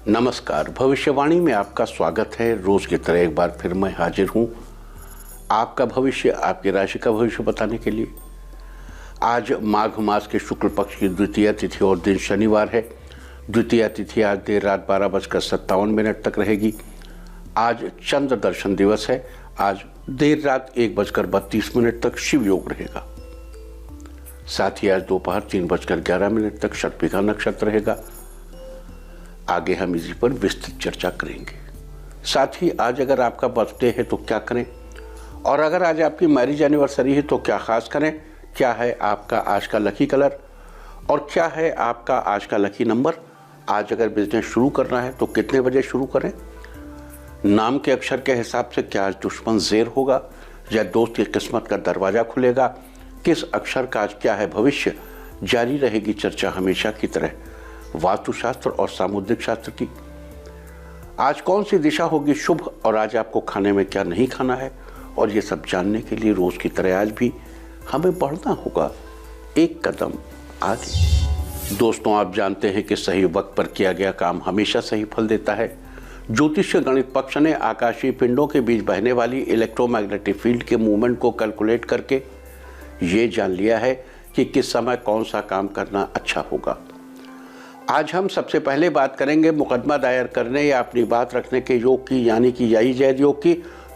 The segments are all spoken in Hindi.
नमस्कार। भविष्यवाणी में आपका स्वागत है। रोज की तरह एक बार फिर मैं हाजिर हूं आपका भविष्य, आपकी राशि का भविष्य बताने के लिए। आज माघ मास के शुक्ल पक्ष की द्वितीय तिथि और दिन शनिवार है। द्वितीय तिथि आज देर रात 12:57 तक रहेगी। आज चंद्र दर्शन दिवस है। आज देर रात 1:32 तक शिव योग रहेगा। साथ ही आज दोपहर 3:11 तक शतभिषा नक्षत्र रहेगा। आगे हम इसी पर विस्तृत चर्चा करेंगे। साथ ही आज अगर आपका बर्थडे है तो क्या करें, और अगर आज आपकी मैरिज एनिवर्सरी है तो क्या खास करें, क्या है आपका आज का लकी कलर और क्या है आपका आज का लकी नंबर। आज अगर बिजनेस शुरू करना है तो कितने बजे शुरू करें, नाम के अक्षर के हिसाब से क्या आज दुश्मन ज़ेर होगा या दोस्त की किस्मत का दरवाज़ा खुलेगा, किस अक्षर का आज क्या है भविष्य। जारी रहेगी चर्चा हमेशा की तरह वास्तुशास्त्र और सामुद्रिक शास्त्र की। आज कौन सी दिशा होगी शुभ और आज आपको खाने में क्या नहीं खाना है, और ये सब जानने के लिए रोज की तरह आज भी हमें बढ़ना होगा एक कदम आगे। दोस्तों, आप जानते हैं कि सही वक्त पर किया गया काम हमेशा सही फल देता है। ज्योतिषीय गणित पक्ष ने आकाशीय पिंडों के बीच बहने वाली इलेक्ट्रोमैग्नेटिक फील्ड के मूवमेंट को कैलकुलेट करके ये जान लिया है कि किस समय कौन सा काम करना अच्छा होगा। आज हम सबसे पहले बात करेंगे मुकदमा दायर करने या अपनी बात रखने के योग की, यानी कि यही जैद योग की।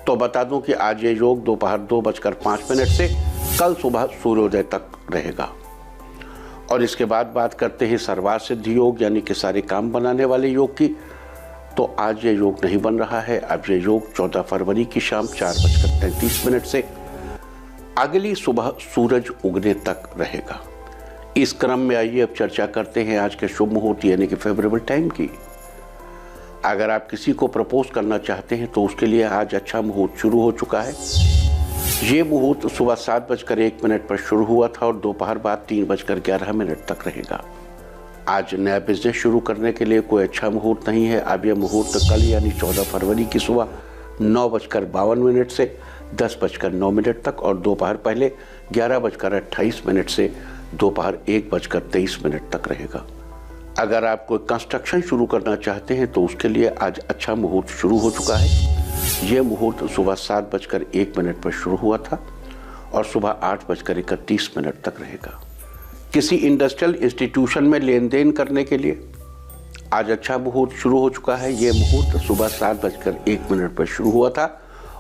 तो बता दूं कि आज ये योग दोपहर 2:05 से कल सुबह सूर्योदय तक रहेगा। और इसके बाद बात करते हैं सर्वार्थ सिद्धि योग, यानी कि सारे काम बनाने वाले योग की। तो आज ये योग नहीं बन रहा है। अब ये योग 14 फरवरी की शाम 4:33 से अगली सुबह सूरज उगने तक रहेगा। इस क्रम में आइए अब चर्चा करते हैं आज के शुभ मुहूर्त यानी कि फेवरेबल टाइम की। अगर आप किसी को प्रपोज करना चाहते हैं तो उसके लिए आज अच्छा मुहूर्त शुरू हो चुका है। ये मुहूर्त सुबह 7:01 पर शुरू हुआ था और दोपहर बाद 3:11 तक रहेगा। आज नया बिजनेस शुरू करने के लिए कोई अच्छा मुहूर्त नहीं है। अब यह मुहूर्त कल यानी 14 फरवरी की सुबह 9:52 से 10:09 तक और दोपहर पहले 11:28 से दोपहर 1:23 तक रहेगा। अगर आप कोई कंस्ट्रक्शन शुरू करना चाहते हैं तो उसके लिए आज अच्छा मुहूर्त शुरू हो चुका है। ये मुहूर्त सुबह 7:01 पर शुरू हुआ था और सुबह 8:31 तक रहेगा। किसी इंडस्ट्रियल इंस्टीट्यूशन में लेन देन करने के लिए आज अच्छा मुहूर्त शुरू हो चुका है। ये मुहूर्त सुबह 7:01 पर शुरू हुआ था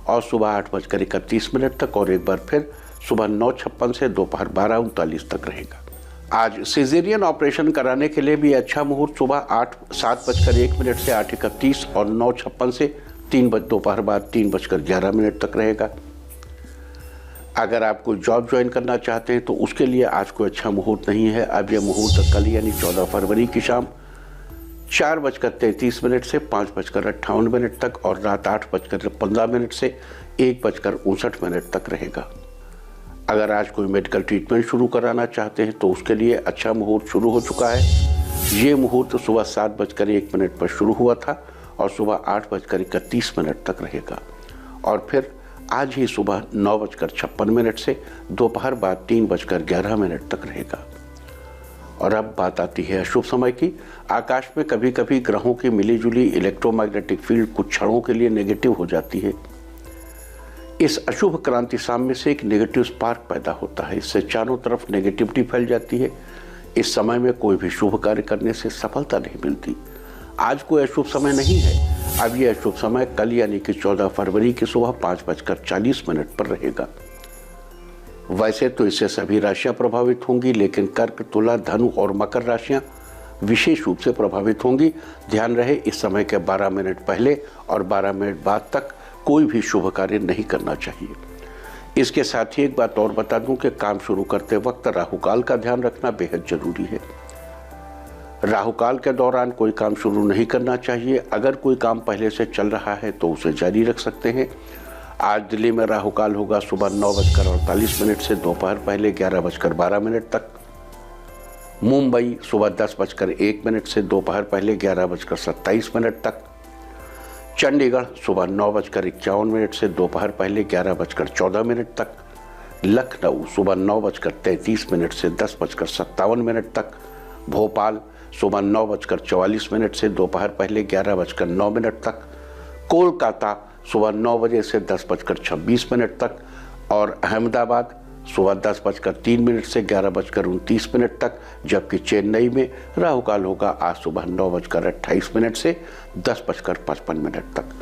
और सुबह 8:31 तक और एक बार फिर सुबह 9:56 से दोपहर 12:39 तक रहेगा। आज सिजेरियन ऑपरेशन कराने के लिए भी अच्छा मुहूर्त सुबह 7:01 से 8:31 और 9:56 से दोपहर बाद 3:11 तक रहेगा। अगर आप कोई जॉब ज्वाइन करना चाहते हैं तो उसके लिए आज कोई अच्छा मुहूर्त नहीं है। अब यह मुहूर्त कल यानी 14 फरवरी की शाम 4:33 से 5:58 तक और रात 8:15 से 1:59 तक रहेगा। अगर आज कोई मेडिकल ट्रीटमेंट शुरू कराना चाहते हैं तो उसके लिए अच्छा मुहूर्त शुरू हो चुका है। ये मुहूर्त सुबह 7:01 पर शुरू हुआ था और सुबह 8:31 तक रहेगा और फिर आज ही सुबह 9:56 से दोपहर बाद 3:11 तक रहेगा। और अब बात आती है अशुभ समय की। आकाश में कभी कभी ग्रहों की मिलीजुली इलेक्ट्रोमैग्नेटिक फील्ड कुछ क्षणों के लिए नेगेटिव हो जाती है। इस अशुभ क्रांति साम्य से एक नेगेटिव स्पार्क पैदा होता है। इससे चारों तरफ नेगेटिविटी फैल जाती है। इस समय में कोई भी शुभ कार्य करने से सफलता नहीं मिलती। आज कोई अशुभ समय नहीं है। अब यह अशुभ समय कल यानी कि 14 फरवरी की सुबह 5:40 पर रहेगा। वैसे तो इससे सभी राशियां प्रभावित होंगी, लेकिन कर्क, तुला, धनु और मकर राशियां विशेष रूप से प्रभावित होंगी। ध्यान रहे, इस समय के 12 मिनट पहले और 12 मिनट बाद तक कोई भी शुभ कार्य नहीं करना चाहिए। इसके साथ ही एक बात और बता दूं कि काम शुरू करते वक्त राहुकाल का ध्यान रखना बेहद जरूरी है। राहुकाल के दौरान कोई काम शुरू नहीं करना चाहिए। अगर कोई काम पहले से चल रहा है तो उसे जारी रख सकते हैं। आज दिल्ली में राहुकाल होगा सुबह 9:48 से दोपहर पहले 11:12 तक। मुंबई सुबह 10:01 से दोपहर पहले 11:27 तक। चंडीगढ़ सुबह 9:51 से दोपहर पहले 11:14 तक। लखनऊ सुबह 9:33 से 10:57 तक। भोपाल सुबह 9:44 से दोपहर पहले 11:09 तक, कोलकाता सुबह 9 बजे से 10:26 तक और अहमदाबाद सुबह 10:03 से 11:29 तक, जबकि चेन्नई में राहु काल होगा आज सुबह 9:28 से 10:55 तक।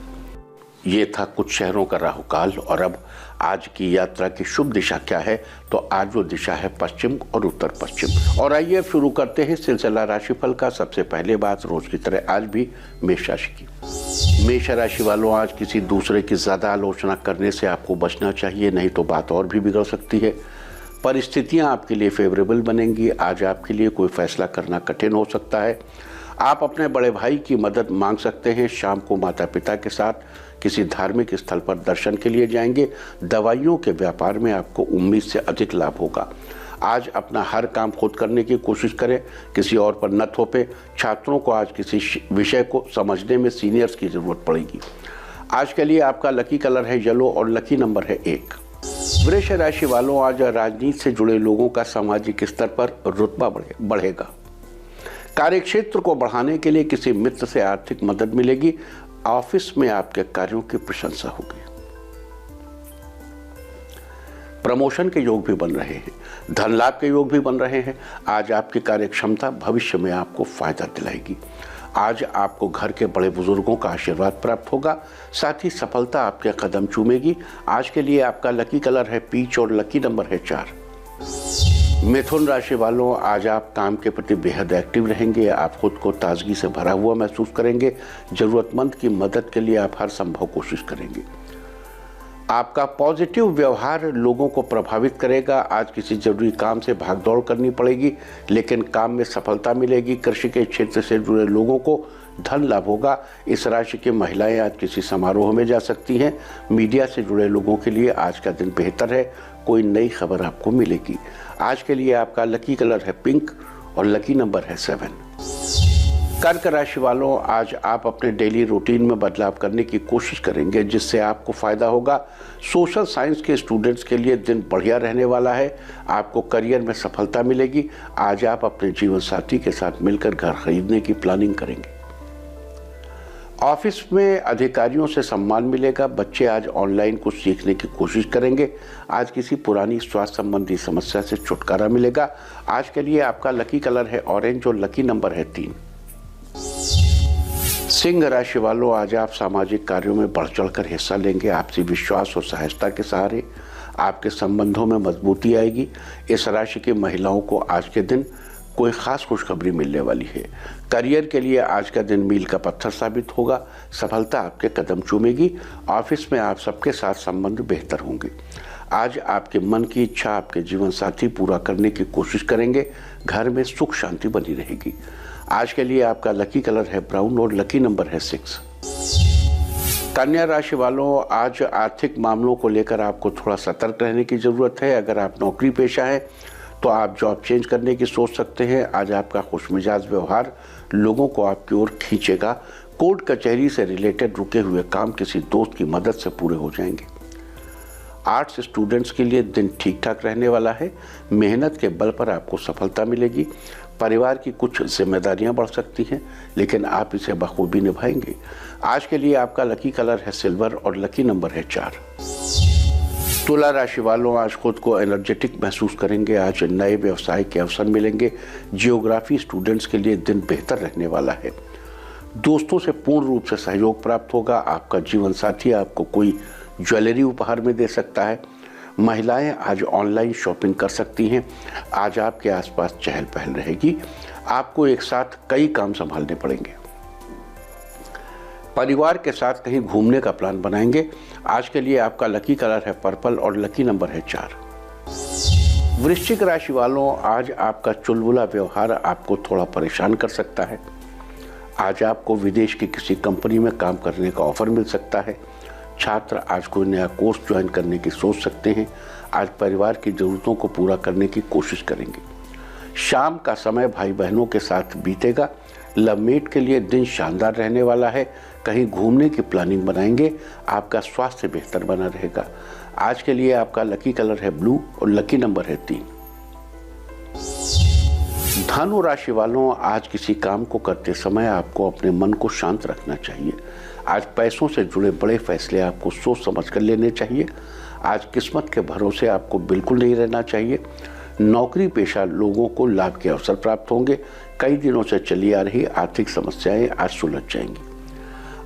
ये था कुछ शहरों का राहु काल। और अब आज की यात्रा की शुभ दिशा क्या है, तो आज वो दिशा है पश्चिम और उत्तर पश्चिम। और आइए अब शुरू करते हैं सिलसिला राशिफल का। सबसे पहले बात रोज की तरह आज भी मेष राशि की। मेष राशि वालों, आज किसी दूसरे की ज्यादा आलोचना करने से आपको बचना चाहिए, नहीं तो बात और भी बिगड़ सकती है। परिस्थितियां आपके लिए फेवरेबल बनेंगी। आज आपके लिए कोई फैसला करना कठिन हो सकता है। आप अपने बड़े भाई की मदद मांग सकते हैं। शाम को माता पिता के साथ किसी धार्मिक स्थल पर दर्शन के लिए जाएंगे। दवाइयों के व्यापार में आपको उम्मीद से अधिक लाभ होगा। आज अपना हर काम खुद करने की कोशिश करें, किसी और पर न थोपे। छात्रों को आज किसी विषय को समझने में सीनियर्स की जरूरत पड़ेगी। आज के लिए आपका लकी कलर है येलो और लकी नंबर है 1। वृष राशि वालों, आज राजनीति से जुड़े लोगों का सामाजिक स्तर पर रुतबा बढ़ेगा। कार्यक्षेत्र को बढ़ाने के लिए किसी मित्र से आर्थिक मदद मिलेगी। ऑफिस में आपके कार्यों की प्रशंसा होगी। प्रमोशन के योग भी बन रहे हैं, धन लाभ के योग भी बन रहे हैं। आज आपकी कार्यक्षमता भविष्य में आपको फायदा दिलाएगी। आज आपको घर के बड़े बुजुर्गों का आशीर्वाद प्राप्त होगा, साथ ही सफलता आपके कदम चूमेगी। आज के लिए आपका लकी कलर है पीच और लकी नंबर है 4। मिथुन राशि वालों, आज आप काम के प्रति बेहद एक्टिव रहेंगे। आप खुद को ताजगी से भरा हुआ महसूस करेंगे। जरूरतमंद की मदद के लिए आप हर संभव कोशिश करेंगे। आपका पॉजिटिव व्यवहार लोगों को प्रभावित करेगा। आज किसी जरूरी काम से भागदौड़ करनी पड़ेगी, लेकिन काम में सफलता मिलेगी। कृषि के क्षेत्र से जुड़े लोगों को धन लाभ होगा। इस राशि की महिलाएं आज किसी समारोह में जा सकती हैं। मीडिया से जुड़े लोगों के लिए आज का दिन बेहतर है। कोई नई खबर आपको मिलेगी। आज के लिए आपका लकी कलर है पिंक और लकी नंबर है 7। कर्क राशि वालों, आज आप अपने डेली रूटीन में बदलाव करने की कोशिश करेंगे, जिससे आपको फायदा होगा। सोशल साइंस के स्टूडेंट्स के लिए दिन बढ़िया रहने वाला है। आपको करियर में सफलता मिलेगी। आज आप अपने जीवन साथी के साथ मिलकर घर खरीदने की प्लानिंग करेंगे। ऑफिस में अधिकारियों से सम्मान मिलेगा। बच्चे आज ऑनलाइन कुछ सीखने की कोशिश करेंगे। आज किसी पुरानी स्वास्थ्य संबंधी समस्या से छुटकारा मिलेगा। आज के लिए आपका लकी कलर है ऑरेंज और लकी नंबर है 3। सिंह राशि वालों, आज आप सामाजिक कार्यों में बढ़ चढ़कर हिस्सा लेंगे। आपसी विश्वास और सहजता के सहारे आपके संबंधों में मजबूती आएगी। इस राशि की महिलाओं को आज के दिन कोई खास खुशखबरी मिलने वाली है। करियर के लिए आज का दिन मील का पत्थर साबित होगा। सफलता आपके कदम चूमेगी। ऑफिस में आप सबके साथ संबंध बेहतर होंगे। आज आपके मन की इच्छा आपके जीवन साथी पूरा करने की कोशिश करेंगे। घर में सुख शांति बनी रहेगी। आज के लिए आपका लकी कलर है ब्राउन और लकी नंबर है 6। कन्या राशि वालों, आज आर्थिक मामलों को लेकर आपको थोड़ा सतर्क रहने की जरूरत है। अगर आप नौकरी पेशा है तो आप जॉब चेंज करने की सोच सकते हैं। आज आपका खुशमिजाज व्यवहार लोगों को आपकी ओर खींचेगा। कोर्ट कचहरी से रिलेटेड रुके हुए काम किसी दोस्त की मदद से पूरे हो जाएंगे। आर्ट्स स्टूडेंट्स के लिए दिन ठीक ठाक रहने वाला है। मेहनत के बल पर आपको सफलता मिलेगी। परिवार की कुछ जिम्मेदारियां बढ़ सकती हैं, लेकिन आप इसे बखूबी निभाएंगे। आज के लिए आपका लकी कलर है सिल्वर और लकी नंबर है 4। तुला राशि वालों, आज खुद को एनर्जेटिक महसूस करेंगे। आज नए व्यवसाय के अवसर मिलेंगे। जियोग्राफी स्टूडेंट्स के लिए दिन बेहतर रहने वाला है। दोस्तों से पूर्ण रूप से सहयोग प्राप्त होगा। आपका जीवन साथी आपको कोई ज्वेलरी उपहार में दे सकता है। महिलाएं आज ऑनलाइन शॉपिंग कर सकती हैं। आज आपके आसपास चहल पहल रहेगी। आपको एक साथ कई काम संभालने पड़ेंगे। परिवार के साथ कहीं घूमने का प्लान बनाएंगे। आज के लिए आपका लकी कलर है पर्पल और लकी नंबर है 4। वृश्चिक राशि वालों, आज आपका चुलबुला व्यवहार आपको थोड़ा परेशान कर सकता है। आज आपको विदेश की किसी कंपनी में काम करने का ऑफर मिल सकता है। छात्र आज कोई नया कोर्स ज्वाइन करने की सोच सकते हैं। आज परिवार की जरूरतों को पूरा करने की कोशिश करेंगे। शाम का समय भाई बहनों के साथ बीतेगा। लवमेट के लिए दिन शानदार रहने वाला है। कहीं घूमने की प्लानिंग बनाएंगे। आपका स्वास्थ्य बेहतर बना रहेगा। आज के लिए आपका लकी कलर है ब्लू और लकी नंबर है 3। धनु राशि वालों, आज किसी काम को करते समय आपको अपने मन को शांत रखना चाहिए। आज पैसों से जुड़े बड़े फैसले आपको सोच समझ कर लेने चाहिए। आज किस्मत के भरोसे आपको बिल्कुल नहीं रहना चाहिए। नौकरी पेशा लोगों को लाभ के अवसर प्राप्त होंगे। कई दिनों से चली आ रही आर्थिक समस्याएं आज सुलझ जाएंगी।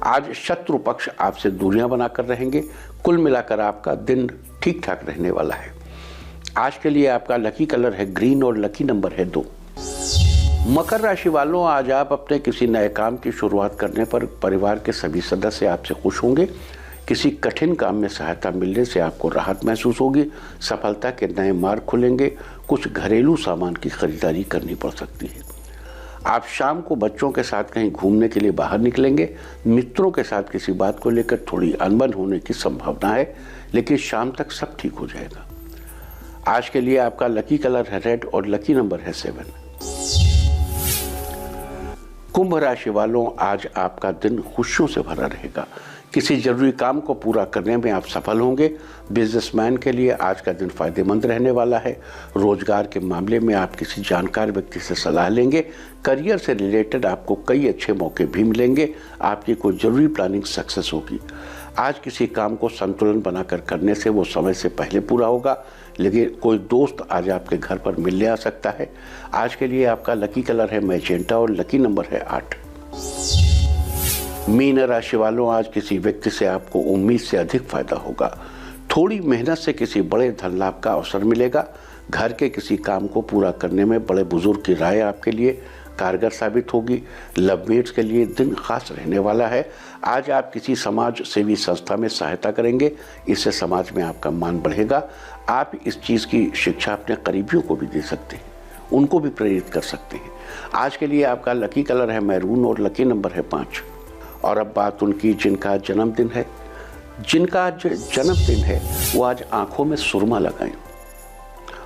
आज शत्रु पक्ष आपसे दूरियां बनाकर रहेंगे। कुल मिलाकर आपका दिन ठीक ठाक रहने वाला है। आज के लिए आपका लकी कलर है ग्रीन और लकी नंबर है 2। मकर राशि वालों, आज आप अपने किसी नए काम की शुरुआत करने पर परिवार के सभी सदस्य आपसे खुश होंगे। किसी कठिन काम में सहायता मिलने से आपको राहत महसूस होगी। सफलता के नए मार्ग खुलेंगे। कुछ घरेलू सामान की खरीदारी करनी पड़ सकती है। आप शाम को बच्चों के साथ कहीं घूमने के लिए बाहर निकलेंगे। मित्रों के साथ किसी बात को लेकर थोड़ी अनबन होने की संभावना है, लेकिन शाम तक सब ठीक हो जाएगा। आज के लिए आपका लकी कलर है रेड और लकी नंबर है 7। कुंभ राशि वालों, आज आपका दिन खुशियों से भरा रहेगा। किसी जरूरी काम को पूरा करने में आप सफल होंगे। बिजनेसमैन के लिए आज का दिन फायदेमंद रहने वाला है। रोजगार के मामले में आप किसी जानकार व्यक्ति से सलाह लेंगे। करियर से रिलेटेड आपको कई अच्छे मौके भी मिलेंगे। आपकी कोई जरूरी प्लानिंग सक्सेस होगी। आज किसी काम को संतुलन बनाकर करने से वो समय से पहले पूरा होगा, लेकिन कोई दोस्त आज आपके घर पर मिलने आ सकता है। आज के लिए आपका लकी कलर है मैजेंटा और लकी नंबर है 8। मीन राशि वालों, आज किसी व्यक्ति से आपको उम्मीद से अधिक फायदा होगा। थोड़ी मेहनत से किसी बड़े धन लाभ का अवसर मिलेगा। घर के किसी काम को पूरा करने में बड़े बुजुर्ग की राय आपके लिए कारगर साबित होगी। लवमेट्स के लिए दिन खास रहने वाला है। आज आप किसी समाज सेवी संस्था में सहायता करेंगे। इससे समाज में आपका मान बढ़ेगा। आप इस चीज़ की शिक्षा अपने करीबियों को भी दे सकते हैं, उनको भी प्रेरित कर सकते हैं। आज के लिए आपका लकी कलर है मैरून और लकी नंबर है 5। और अब बात उनकी जिनका जन्मदिन है। जिनका आज जन्मदिन है वो आज आंखों में सुरमा लगाएं,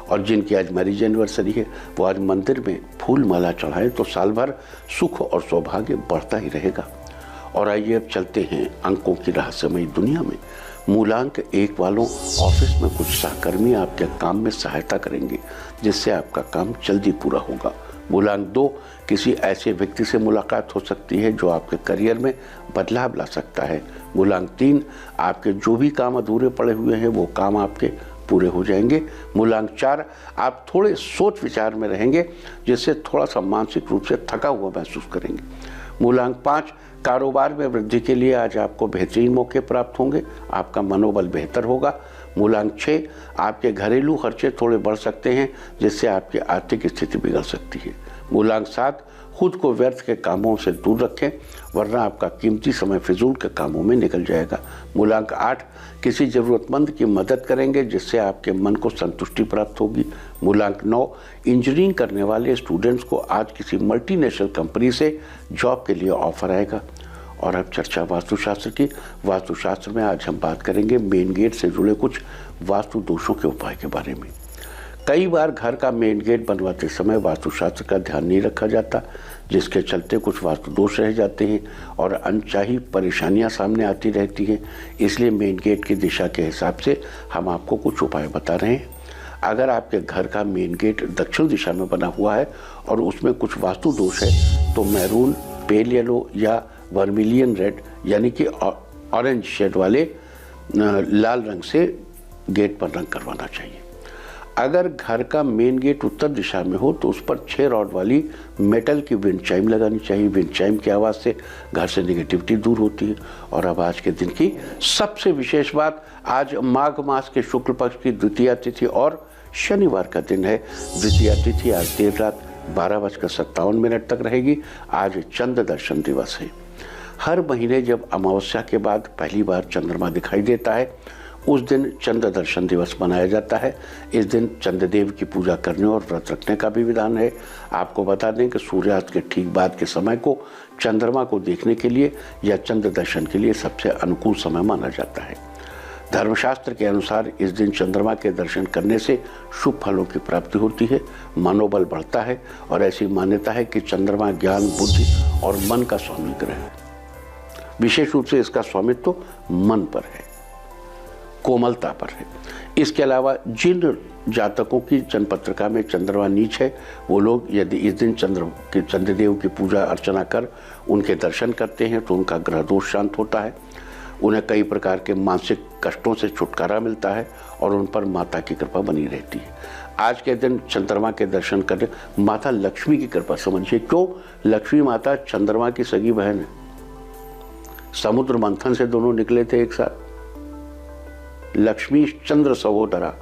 और जिनकी आज मैरिज एनिवर्सरी है वो आज मंदिर में फूल माला चढ़ाएं, तो साल भर सुख और सौभाग्य बढ़ता ही रहेगा। और आइए अब चलते हैं अंकों की रहस्यमयी दुनिया में। मूलांक 1 वालों, ऑफिस में कुछ सहकर्मी आपके काम में सहायता करेंगे, जिससे आपका काम जल्दी पूरा होगा। मूलांक 2, किसी ऐसे व्यक्ति से मुलाकात हो सकती है जो आपके करियर में बदलाव ला सकता है। मूलांक 3, आपके जो भी काम अधूरे पड़े हुए हैं वो काम आपके पूरे हो जाएंगे। मूलांक 4, आप थोड़े सोच विचार में रहेंगे, जिससे थोड़ा सा मानसिक रूप से थका हुआ महसूस करेंगे। मूलांक 5, कारोबार में वृद्धि के लिए आज आपको बेहतरीन मौके प्राप्त होंगे। आपका मनोबल बेहतर होगा। मूलांक 6, आपके घरेलू खर्चे थोड़े बढ़ सकते हैं, जिससे आपकी आर्थिक स्थिति बिगड़ सकती है। मूलांक 7, खुद को व्यर्थ के कामों से दूर रखें, वरना आपका कीमती समय फिजूल के कामों में निकल जाएगा। मूलांक 8, किसी ज़रूरतमंद की मदद करेंगे, जिससे आपके मन को संतुष्टि प्राप्त होगी। मूलांक 9, इंजीनियरिंग करने वाले स्टूडेंट्स को आज किसी मल्टीनेशनल कंपनी से जॉब के लिए ऑफर आएगा। और अब चर्चा वास्तुशास्त्र की। वास्तुशास्त्र में आज हम बात करेंगे मेन गेट से जुड़े कुछ वास्तु दोषों के उपाय के बारे में। कई बार घर का मेन गेट बनवाते समय वास्तुशास्त्र का ध्यान नहीं रखा जाता, जिसके चलते कुछ वास्तु दोष रह जाते हैं और अनचाही परेशानियां सामने आती रहती हैं। इसलिए मेन गेट की दिशा के हिसाब से हम आपको कुछ उपाय बता रहे हैं। अगर आपके घर का मेन गेट दक्षिण दिशा में बना हुआ है और उसमें कुछ वास्तु दोष है, तो मैरून, पेल येलो या वर्मिलियन रेड यानी कि ऑरेंज शेड वाले लाल रंग से गेट पर रंग करवाना चाहिए। अगर घर का मेन गेट उत्तर दिशा में हो तो उस पर 6 रॉड वाली मेटल की विंड चाइम लगानी चाहिए। विंड चाइम की आवाज़ से घर से नेगेटिविटी दूर होती है। और अब आज के दिन की सबसे विशेष बात, आज माघ मास के शुक्ल पक्ष की द्वितीया तिथि और शनिवार का दिन है। द्वितीया तिथि आज देर रात 12:57 तक रहेगी। आज चंद्र दर्शन दिवस है। हर महीने जब अमावस्या के बाद पहली बार चंद्रमा दिखाई देता है, उस दिन चंद्र दर्शन दिवस मनाया जाता है। इस दिन चंद्रदेव की पूजा करने और व्रत रखने का भी विधान है। आपको बता दें कि सूर्यास्त के ठीक बाद के समय को चंद्रमा को देखने के लिए या चंद्र दर्शन के लिए सबसे अनुकूल समय माना जाता है। धर्मशास्त्र के अनुसार इस दिन चंद्रमा के दर्शन करने से शुभ फलों की प्राप्ति होती है, मनोबल बढ़ता है और ऐसी मान्यता है कि चंद्रमा ज्ञान, बुद्धि और मन का स्वामी ग्रह है। विशेष रूप से इसका स्वामित्व मन पर है। कोमलता पर है। इसके अलावा जिन जातकों की जन्म पत्रिका में चंद्रमा नीच है, वो लोग यदि इस दिन चंद्रदेव की पूजा अर्चना कर उनके दर्शन करते हैं तो उनका ग्रह दोष शांत होता है, उन्हें कई प्रकार के मानसिक कष्टों से छुटकारा मिलता है और उन पर माता की कृपा बनी रहती है। आज के दिन चंद्रमा के दर्शन करें, माता लक्ष्मी की कृपा समझिए। क्यों? लक्ष्मी माता चंद्रमा की सगी बहन है। समुद्र मंथन से दोनों निकले थे एक साथ। लक्ष्मी चंद्र सहोदरा,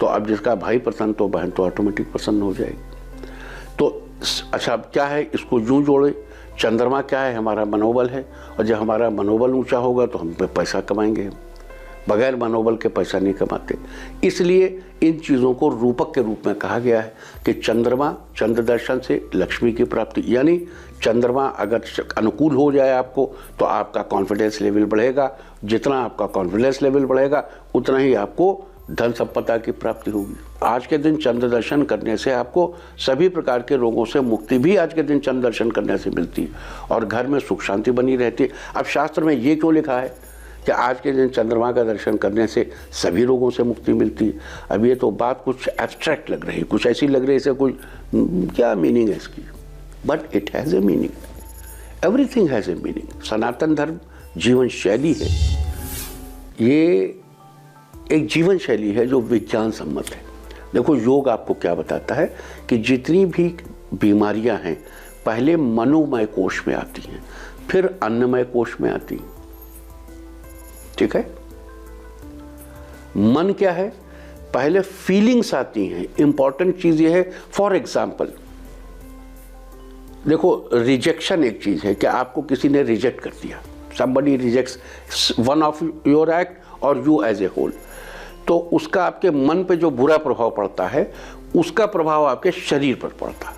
तो अब जिसका भाई प्रसन्न तो बहन तो ऑटोमेटिक प्रसन्न हो जाएगी। तो अच्छा, अब क्या है, इसको यूं जोड़े, चंद्रमा क्या है? हमारा मनोबल है, और जब हमारा मनोबल ऊंचा होगा तो हम पैसा कमाएंगे। बगैर मनोबल के पैसा नहीं कमाते। इसलिए इन चीज़ों को रूपक के रूप में कहा गया है कि चंद्रमा, चंद्र दर्शन से लक्ष्मी की प्राप्ति, यानी चंद्रमा अगर अनुकूल हो जाए आपको तो आपका कॉन्फिडेंस लेवल बढ़ेगा। जितना आपका कॉन्फिडेंस लेवल बढ़ेगा उतना ही आपको धन संपदा की प्राप्ति होगी। आज के दिन चंद्र दर्शन करने से आपको सभी प्रकार के रोगों से मुक्ति भी आज के दिन चंद्र दर्शन करने से मिलती है और घर में सुख शांति बनी रहती है। अब शास्त्र में ये क्यों लिखा है कि आज के दिन चंद्रमा का दर्शन करने से सभी रोगों से मुक्ति मिलती है? अब ये तो बात कुछ एब्स्ट्रैक्ट लग रही है, कुछ ऐसी लग रही है, इसे कोई क्या मीनिंग है इसकी, but it has a meaning. Everything has a meaning. सनातन धर्म जीवन शैली है, ये एक जीवन शैली है जो विज्ञान सम्मत है। देखो, योग आपको क्या बताता है कि जितनी भी बीमारियां हैं पहले मनोमय कोश में आती हैं, फिर अन्नमय कोश में आती हैं। ठीक है? मन क्या है? पहले फीलिंग्स आती हैं। इंपॉर्टेंट चीज ये है, फॉर एग्जाम्पल देखो, रिजेक्शन एक चीज है कि आपको किसी ने रिजेक्ट कर दिया, somebody rejects one of your act और you as a whole, तो उसका आपके मन पे जो बुरा प्रभाव पड़ता है उसका प्रभाव आपके शरीर पर पड़ता है।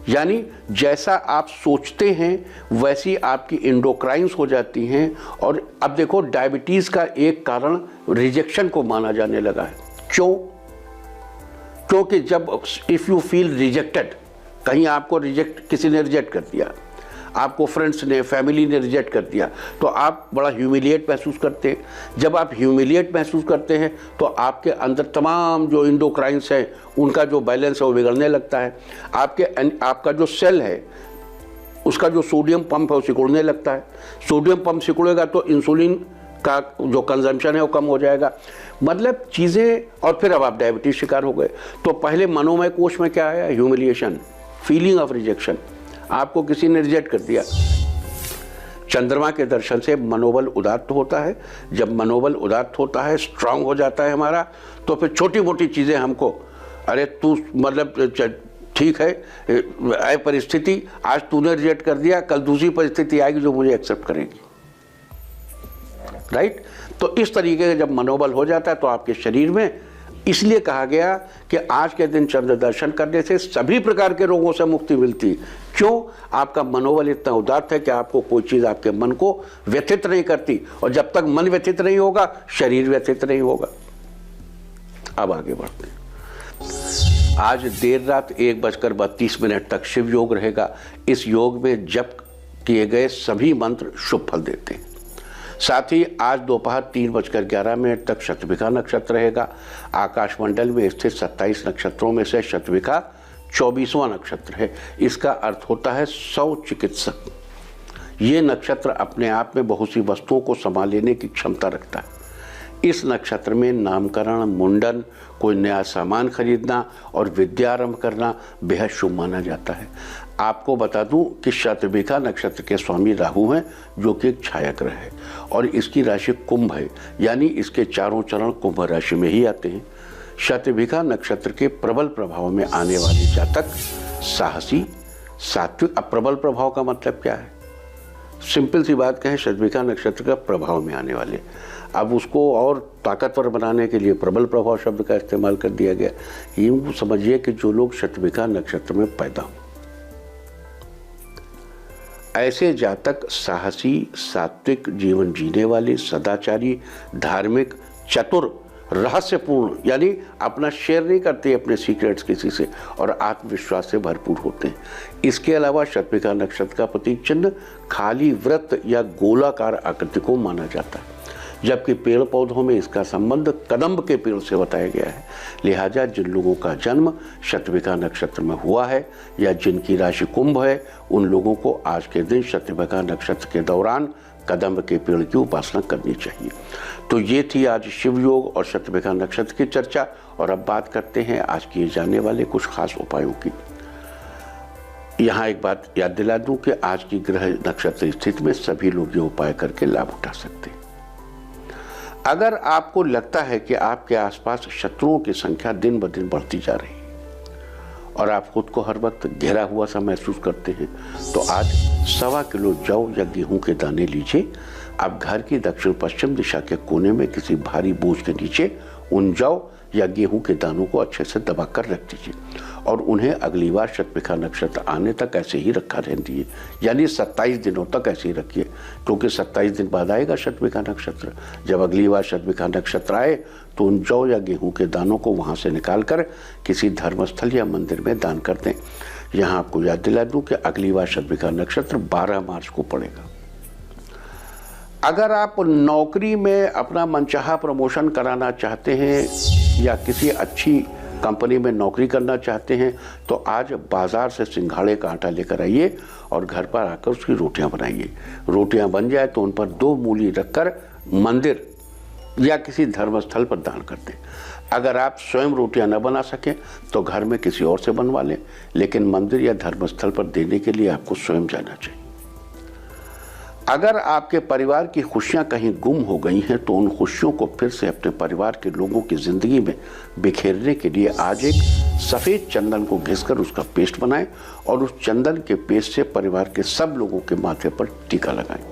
यानी जैसा आप सोचते हैं वैसी आपकी इंडोक्राइंस हो जाती हैं। और अब देखो, डायबिटीज का एक कारण रिजेक्शन को माना जाने लगा है। क्यों? क्योंकि जब इफ यू फील रिजेक्टेड, कहीं आपको किसी ने रिजेक्ट कर दिया, आपको फ्रेंड्स ने, फैमिली ने रिजेक्ट कर दिया, तो आप बड़ा ह्यूमिलिएट महसूस करते हैं। जब आप ह्यूमिलिएट महसूस करते हैं तो आपके अंदर तमाम जो इंडोक्राइंस है उनका जो बैलेंस है वो बिगड़ने लगता है। आपका जो सेल है उसका जो सोडियम पंप है वो सिकुड़ने लगता है। सोडियम पंप सिकुड़ेगा तो इंसुलिन का जो कंजम्पशन है वो कम हो जाएगा। मतलब चीज़ें, और फिर अब आप डायबिटीज शिकार हो गए। तो पहले मनोमय कोश में क्या आया? Humiliation, feeling of rejection. आपको किसी ने रिजेक्ट कर दिया। चंद्रमा के दर्शन से मनोबल उदात्त होता है। जब मनोबल उदात्त होता है, स्ट्रांग हो जाता है हमारा, तो फिर छोटी मोटी चीज़ें हमको, अरे तू मतलब ठीक है, ऐ परिस्थिति, आज तूने रिजेक्ट कर दिया, कल दूसरी परिस्थिति आएगी जो मुझे एक्सेप्ट करेगी। राइट? तो इस तरीके से जब मनोबल हो जाता है तो आपके शरीर में, इसलिए कहा गया कि आज के दिन चंद्र दर्शन करने से सभी प्रकार के रोगों से मुक्ति मिलती है। क्यों? आपका मनोबल इतना उदात्त है कि आपको कोई चीज़ आपके मन को व्यथित नहीं करती, और जब तक मन व्यथित नहीं होगा शरीर व्यथित नहीं होगा। अब आगे बढ़ते हैं। आज देर रात 1:32 तक शिव योग रहेगा। इस योग में जप किए गए सभी मंत्र शुभ फल देते हैं। साथ ही आज दोपहर 3:11 तक शतभिखा नक्षत्र रहेगा। आकाशमंडल में स्थित 27 नक्षत्रों में से शतभिखा 24वां नक्षत्र है। इसका अर्थ होता है सौ चिकित्सक। ये नक्षत्र अपने आप में बहुत सी वस्तुओं को संभाल लेने की क्षमता रखता है। इस नक्षत्र में नामकरण, मुंडन, कोई नया सामान खरीदना और विद्यारंभ करना बेहद शुभ माना जाता है। आपको बता दूं कि शतभिखा नक्षत्र के स्वामी राहु हैं, जो कि एक छाया ग्रह है, और इसकी राशि कुंभ है, यानी इसके चारों चरण कुंभ राशि में ही आते हैं। शतभिखा नक्षत्र के प्रबल प्रभाव में आने वाले जातक साहसी, सात्विक। अब प्रबल प्रभाव का मतलब क्या है? सिंपल सी बात कहें, शतभिखा नक्षत्र का प्रभाव में आने वाले। अब उसको और ताकतवर बनाने के लिए प्रबल प्रभाव शब्द का इस्तेमाल कर दिया गया। यूँ समझिए कि जो लोग शतभिखा नक्षत्र में पैदा हो, ऐसे जातक साहसी, सात्विक, जीवन जीने वाले, सदाचारी, धार्मिक, चतुर, रहस्यपूर्ण, यानी अपना शेयर नहीं करते अपने सीक्रेट्स किसी से, और आत्मविश्वास से भरपूर होते हैं। इसके अलावा शतभिखा नक्षत्र का प्रतीक चिन्ह खाली वृत्त या गोलाकार आकृति को माना जाता है। जबकि पेड़ पौधों में इसका संबंध कदम्ब के पेड़ से बताया गया है। लिहाजा जिन लोगों का जन्म शतभिखा नक्षत्र में हुआ है या जिनकी राशि कुंभ है, उन लोगों को आज के दिन शतभिखा नक्षत्र के दौरान कदम्ब के पेड़ की उपासना करनी चाहिए। तो ये थी आज शिव योग और शतभिखा नक्षत्र की चर्चा। और अब बात करते हैं आज किए जाने वाले कुछ खास उपायों की। यहाँ एक बात याद दिला दूं कि आज की ग्रह नक्षत्र स्थिति में सभी लोग ये उपाय करके लाभ उठा सकते हैं। अगर आपको लगता है कि आपके आसपास शत्रुओं की संख्या दिन ब दिन बढ़ती जा रही है और आप खुद को हर वक्त घिरा हुआ सा महसूस करते हैं, तो आज 1.25 किलो जौ या गेहूं के दाने लीजिए। आप घर की दक्षिण पश्चिम दिशा के कोने में किसी भारी बोझ के नीचे उन जौ या गेहूं के दानों को अच्छे से दबा कर रख दीजिए और उन्हें अगली बार शतभिखा नक्षत्र आने तक ऐसे ही रखा रहने दीजिए, यानी 27 दिनों तक ऐसे ही रखिए, क्योंकि 27 दिन बाद आएगा शतभिखा नक्षत्र। जब अगली बार शतभिखा नक्षत्र आए तो उन जौ या गेहूं के दानों को वहां से निकाल कर किसी धर्मस्थल या मंदिर में दान कर दें। यहाँ आपको याद दिला दूं कि अगली बार शतभिखा नक्षत्र 12 मार्च को पड़ेगा। अगर आप नौकरी में अपना मनचाहा प्रमोशन कराना चाहते हैं या किसी अच्छी कंपनी में नौकरी करना चाहते हैं, तो आज बाजार से सिंघाड़े का आटा लेकर आइए और घर पर आकर उसकी रोटियां बनाइए। रोटियां बन जाए तो उन पर 2 मूली रखकर मंदिर या किसी धर्मस्थल पर दान कर दें। अगर आप स्वयं रोटियां न बना सकें तो घर में किसी और से बनवा लें, लेकिन मंदिर या धर्मस्थल पर देने के लिए आपको स्वयं जाना चाहिए। अगर आपके परिवार की खुशियां कहीं गुम हो गई हैं तो उन खुशियों को फिर से अपने परिवार के लोगों की जिंदगी में बिखेरने के लिए आज एक सफ़ेद चंदन को घिसकर उसका पेस्ट बनाएं और उस चंदन के पेस्ट से परिवार के सब लोगों के माथे पर टीका लगाएं।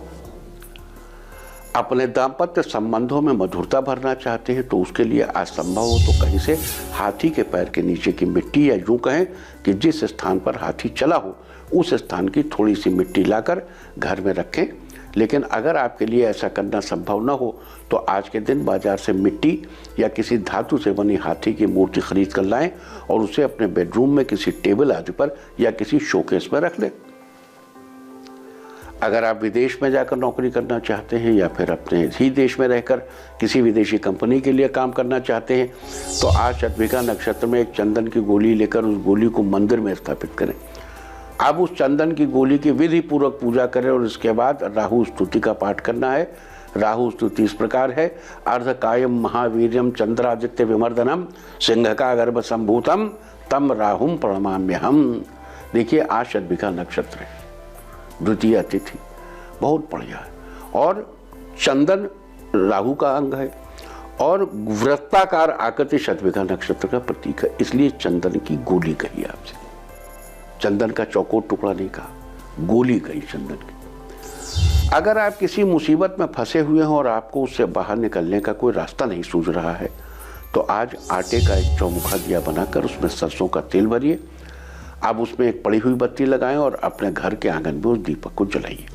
अपने दाम्पत्य संबंधों में मधुरता भरना चाहते हैं तो उसके लिए आज संभव हो तो कहीं से हाथी के पैर के नीचे की मिट्टी, या यूं कहें कि जिस स्थान पर हाथी चला हो उस स्थान की थोड़ी सी मिट्टी लाकर घर में रखें। लेकिन अगर आपके लिए ऐसा करना संभव न हो तो आज के दिन बाजार से मिट्टी या किसी धातु से बनी हाथी की मूर्ति खरीद कर लाएं और उसे अपने बेडरूम में किसी टेबल आदि पर या किसी शोकेस में रख लें। अगर आप विदेश में जाकर नौकरी करना चाहते हैं या फिर अपने ही देश में रहकर किसी विदेशी कंपनी के लिए काम करना चाहते हैं, तो आज शतभिखा नक्षत्र में एक चंदन की गोली लेकर उस गोली को मंदिर में स्थापित करें। आप उस चंदन की गोली की विधि पूर्वक पूजा करें और इसके बाद राहु स्तुति का पाठ करना है। राहु स्तुति इस प्रकार है: अर्धकायम महावीर्यम चंद्रादित्य विमर्दनम सिंह का गर्भ संभूतम तम राहुम प्रणमाम्यहम। देखिए, आज शतभिखा नक्षत्र है, द्वितीय तिथि, बहुत बढ़िया है और चंदन राहु का अंग है और वृत्ताकार आकृति शतभिखा नक्षत्र का प्रतीक है, इसलिए चंदन की गोली कही आपसे। चंदन का चौकोर टुकड़ा नहीं कहा, गोली कही चंदन की। अगर आप किसी मुसीबत में फंसे हुए हैं और आपको उससे बाहर निकलने का कोई रास्ता नहीं सूझ रहा है, तो आज आटे का एक चौमुखा दिया बनाकर उसमें सरसों का तेल भरिए। आप उसमें एक पड़ी हुई बत्ती लगाएं और अपने घर के आंगन में उस दीपक को जलाइए।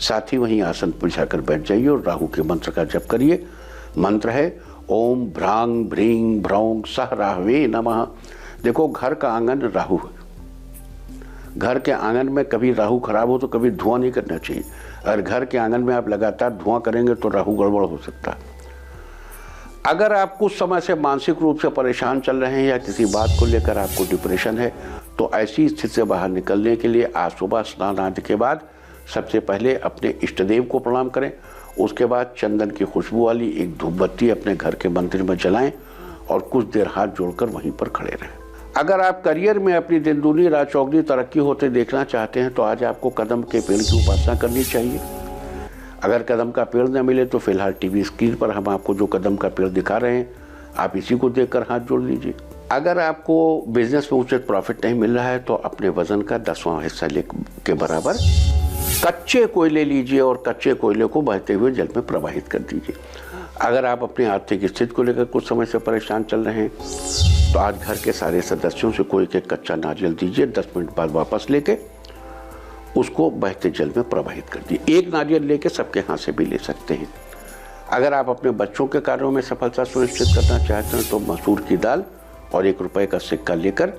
साथ ही वहीं आसन बिछाकर बैठ जाइए और राहु के मंत्र का जप करिए। मंत्र है ओम भ्रांग भ्रीं भ्रौं सह राहवे नमः। देखो, घर का आंगन राहु है, घर के आंगन में कभी राहु खराब हो तो कभी धुआं नहीं करना चाहिए। अगर घर के आंगन में आप लगातार धुआं करेंगे तो राहु गड़बड़ हो सकता है। अगर आप कुछ समय से मानसिक रूप से परेशान चल रहे हैं या किसी बात को लेकर आपको डिप्रेशन है, तो ऐसी स्थिति से बाहर निकलने के लिए आज सुबह स्नान आदि के बाद सबसे पहले अपने इष्ट देव को प्रणाम करें। उसके बाद चंदन की खुशबू वाली एक धूप बत्ती अपने घर के मंदिर में जलाएं और कुछ देर हाथ जोड़कर वहीं पर खड़े रहें। अगर आप करियर में अपनी दिन दूनी रात चौगुनी तरक्की होते देखना चाहते हैं, तो आज आपको कदम के पेड़ की उपासना करनी चाहिए। अगर कदम का पेड़ न मिले तो फिलहाल टीवी स्क्रीन पर हम आपको जो कदम का पेड़ दिखा रहे हैं, आप इसी को देखकर हाथ जोड़ लीजिए। अगर आपको बिजनेस में उचित प्रॉफिट नहीं मिल रहा है, तो अपने वजन का 10वां हिस्सा के बराबर कच्चे कोयले लीजिए और कच्चे कोयले को बहते हुए जल में प्रवाहित कर दीजिए। अगर आप अपनी आर्थिक स्थिति को लेकर कुछ समय से परेशान चल रहे हैं, तो आज घर के सारे सदस्यों से कोई एक कच्चा नारियल दीजिए। 10 मिनट बाद वापस लेके उसको बहते जल में प्रवाहित कर दिए। एक नारियल लेके सबके हाथ से भी ले सकते हैं। अगर आप अपने बच्चों के कार्यों में सफलता सुनिश्चित करना चाहते हैं, तो मसूर की दाल और 1 रुपए का सिक्का लेकर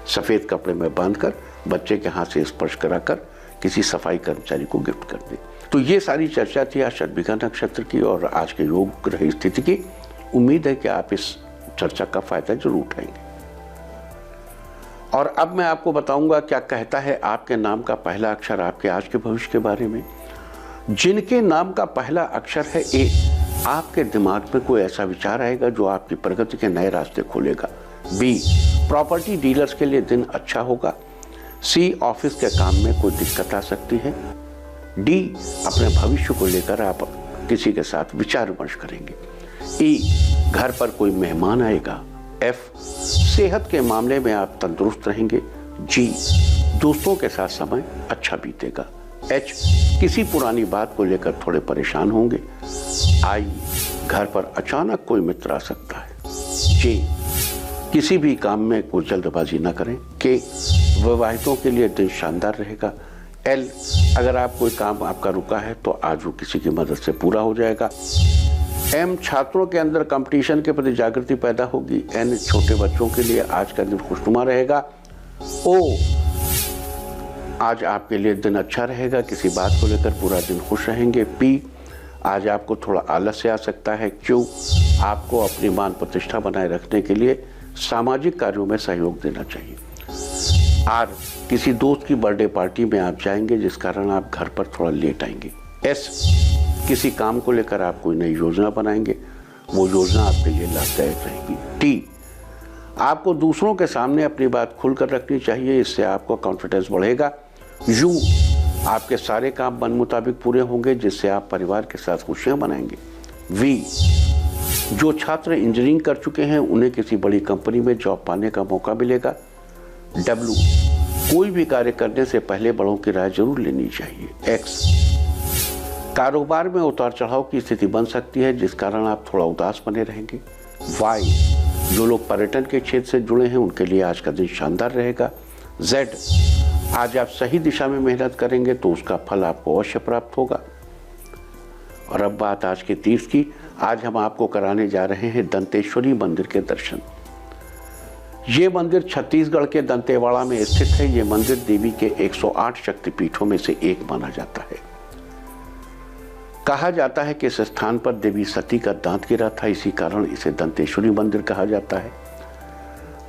सफ़ेद कपड़े में बांधकर बच्चे के हाथ से स्पर्श कराकर किसी सफाई कर्मचारी को गिफ्ट कर दें। तो ये सारी चर्चा थी आज शतभिषा नक्षत्र की और आज के योग ग्रह स्थिति की। उम्मीद है कि आप इस चर्चा का फायदा जरूर उठाएंगे। और अब मैं आपको बताऊंगा क्या कहता है आपके नाम का पहला अक्षर आपके आज के भविष्य के बारे में। जिनके नाम का पहला अक्षर है ए, आपके दिमाग में कोई ऐसा विचार आएगा जो आपकी प्रगति के नए रास्ते खोलेगा। बी, प्रॉपर्टी डीलर्स के लिए दिन अच्छा होगा। सी, ऑफिस के काम में कोई दिक्कत आ सकती है। डी, अपने भविष्य को लेकर आप किसी के साथ विचार विमर्श करेंगे। ई, घर पर कोई मेहमान आएगा। एफ, सेहत के मामले में आप तंदुरुस्त रहेंगे। जी, दोस्तों के साथ समय अच्छा बीतेगा। एच, किसी पुरानी बात को लेकर थोड़े परेशान होंगे। आई, घर पर अचानक कोई मित्र आ सकता है। जे, किसी भी काम में कोई जल्दबाजी न करें। के, विवाहितों के लिए दिन शानदार रहेगा। एल, अगर आप कोई काम आपका रुका है तो आज वो किसी की मदद से पूरा हो जाएगा। एम, छात्रों के अंदर कंपटीशन के प्रति जागृति पैदा होगी। एन, छोटे बच्चों के लिए आज का दिन खुशनुमा रहेगा। ओ, आज आपके लिए दिन अच्छा रहेगा, किसी बात को लेकर पूरा दिन खुश रहेंगे। पी, आज आपको थोड़ा आलस्य आ सकता है। क्यों, आपको अपनी मान प्रतिष्ठा बनाए रखने के लिए सामाजिक कार्यों में सहयोग देना चाहिए। आर, किसी दोस्त की बर्थडे पार्टी में आप जाएंगे जिस कारण आप घर पर थोड़ा लेट आएंगे। एस, किसी काम को लेकर आप कोई नई योजना बनाएंगे, वो योजना आपके लिए लाभदायक रहेगी। टी, आपको दूसरों के सामने अपनी बात खुलकर रखनी चाहिए, इससे आपका कॉन्फिडेंस बढ़ेगा। यू, आपके सारे काम मन मुताबिक पूरे होंगे जिससे आप परिवार के साथ खुशियां मनाएंगे। वी, जो छात्र इंजीनियरिंग कर चुके हैं उन्हें किसी बड़ी कंपनी में जॉब पाने का मौका मिलेगा। डब्ल्यू, कोई भी कार्य करने से पहले बड़ों की राय जरूर लेनी चाहिए। एक्स, कारोबार में उतार चढ़ाव की स्थिति बन सकती है जिस कारण आप थोड़ा उदास बने रहेंगे। वाई, जो लोग पर्यटन के क्षेत्र से जुड़े हैं उनके लिए आज का दिन शानदार रहेगा। जेड, आज आप सही दिशा में मेहनत करेंगे तो उसका फल आपको अवश्य प्राप्त होगा। और अब बात आज के तीर्थ की। आज हम आपको कराने जा रहे हैं दंतेश्वरी मंदिर के दर्शन। ये मंदिर छत्तीसगढ़ के दंतेवाड़ा में स्थित है। ये मंदिर देवी के 108 शक्तिपीठों में से एक माना जाता है। कहा जाता है कि इस स्थान पर देवी सती का दांत गिरा था, इसी कारण इसे दंतेश्वरी मंदिर कहा जाता है।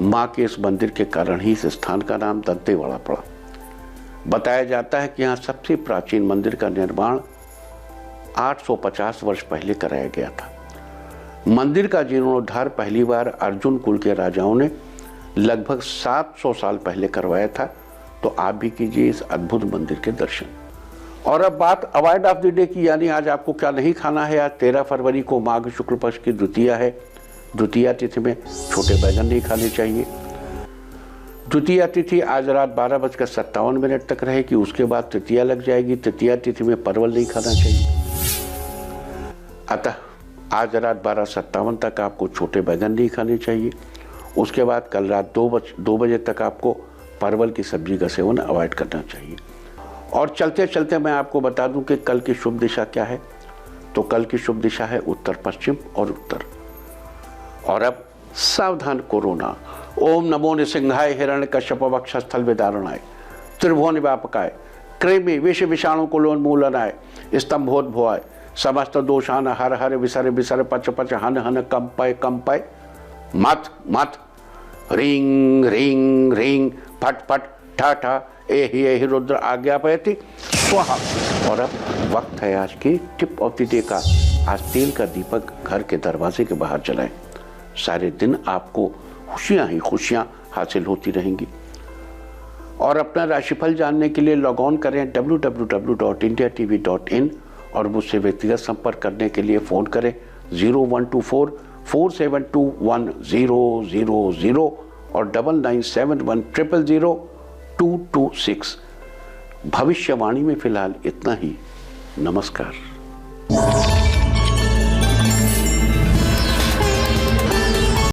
मां के इस मंदिर के कारण ही इस स्थान का नाम दंतेवाड़ा पड़ा। बताया जाता है कि यहाँ सबसे प्राचीन मंदिर का निर्माण 850 वर्ष पहले कराया गया था। मंदिर का जीर्णोद्धार पहली बार अर्जुन कुल के राजाओं ने लगभग 700 साल पहले करवाया था। तो आप भी कीजिए इस अद्भुत मंदिर के दर्शन। और अब बात अवॉइड ऑफ द डे की, यानी आज आपको क्या नहीं खाना है। आज 13 फरवरी को माघ शुक्ल पक्ष की द्वितीया है। द्वितीया तिथि में छोटे बैगन नहीं खाने चाहिए। द्वितीया तिथि आज रात 12:57 तक रहेगी, उसके बाद तृतीया लग जाएगी। तृतीया तिथि में परवल नहीं खाना चाहिए। अतः आज रात 12:57 तक आपको छोटे बैगन नहीं खाने चाहिए। उसके बाद कल रात 2 बजे तक आपको परवल की सब्जी का सेवन अवॉइड करना चाहिए। और चलते चलते मैं आपको बता दूं कि कल की शुभ दिशा क्या है। तो कल की शुभ दिशा है उत्तर पश्चिम और उत्तर। और अब सावधान कोरोना। ओम नमो निसिंहाय हिरण्यकश्यप वक्षस्थल विदारणाय त्रिभुवन व्यापकाय कृमि विष विषाणु कुलोन्मूलनाय स्तंभोद्भवाय समस्त दोषान हर हर विसर विसर पच पच हन हन कंपय कंपय मत मत रिंग रिंग रिंग फट फट ठा ठा एहि रुद्र आज्ञापयति स्वाहा। और अब वक्त है आज की टिप ऑफ द डे का। आज तेल का दीपक घर के दरवाजे के बाहर जलाएं। सारे दिन आपको खुशियां ही खुशियां हासिल होती रहेंगी। और अपना राशिफल जानने के लिए लॉग ऑन करें www.indiatv.in और मुझसे व्यक्तिगत संपर्क करने के लिए फ़ोन करें 0124-472-1000 और 9971000226। भविष्यवाणी में फिलहाल इतना ही। नमस्कार।